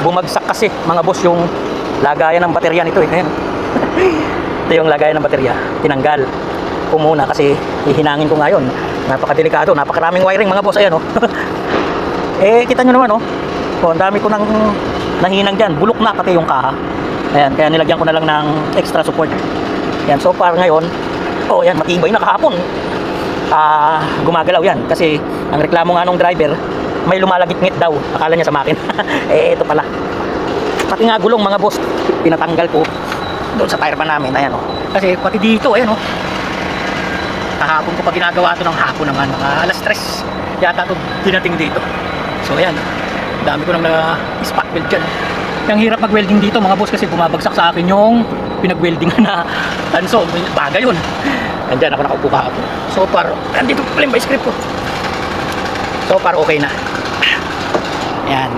bumagsak kasi mga boss yung lagayan ng baterya nito eh. Ayan. Ito yung lagayan ng baterya, tinanggal ko muna kasi hihinangin ko ngayon. Napakadelikado, napakaraming wiring mga boss. Ayan oh. Eh kita nyo naman oh. Oh, ang dami ko nang nahinang dyan, bulok na pati yung kaha. Ayan, kaya nilagyan ko na lang ng extra support. Ayan, so far ngayon, oh yan, matibay na kahapon. Gumagalaw yan kasi ang reklamo nga nung driver, may lumalagit-ngit daw, akala niya sa makina. Eh ito pala, pati nga gulong mga boss, pinatanggal ko doon sa tire pa namin. Ayan o, kasi pati dito, ayan o, kahapon ko pa ginagawa ito ng hapon naman, mga alas 3 yata ito dinating dito. So ayan, dami ko nang na-spot weld dyan. Ang hirap mag-welding dito mga boss kasi bumabagsak sa akin yung pinag-weldingan na tanso, bagay yun. Andyan ako nakaupo kahapon. So far, andito pala yung script ko. So far okay na. Ayan,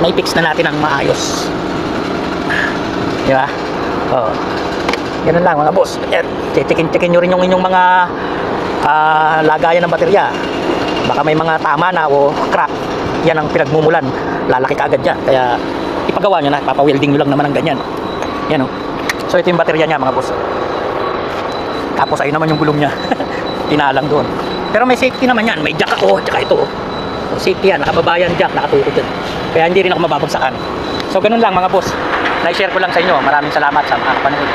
may fix na natin ang maayos. Di ba? Oo. Ganun lang mga boss. Ayan, tikin-tikin nyo rin yung inyong mga lagayan ng baterya. Baka may mga tama na o crack. Yan ang pinagmumulan. Lalaki ka agad yan. Kaya ipagawa nyo na. Papawelding nyo lang naman ang ganyan. Yan o. So ito yung baterya niya mga boss. Tapos ayun naman yung gulong niya. Tinalang doon. Pero may safety naman yan. May jack ako. Tsaka ito. So, safety yan. Nakababayan jack. Nakatukod yan. Kaya hindi rin ako mababagsakan. So ganun lang mga boss. Na-share ko lang sa inyo. Maraming salamat sa mga kapanood.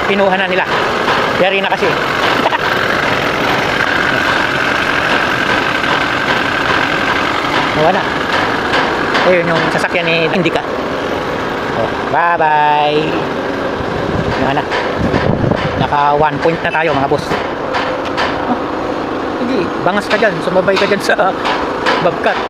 Pinuha na nila. Yari na kasi. Wala. Ayun yung sasakyan ni Indica. Oh, bye bye. Yan na. Naka 1 point na tayo mga boss. Oh, sige, bangas ka dyan. Sumabay ka dyan sa Bobcat.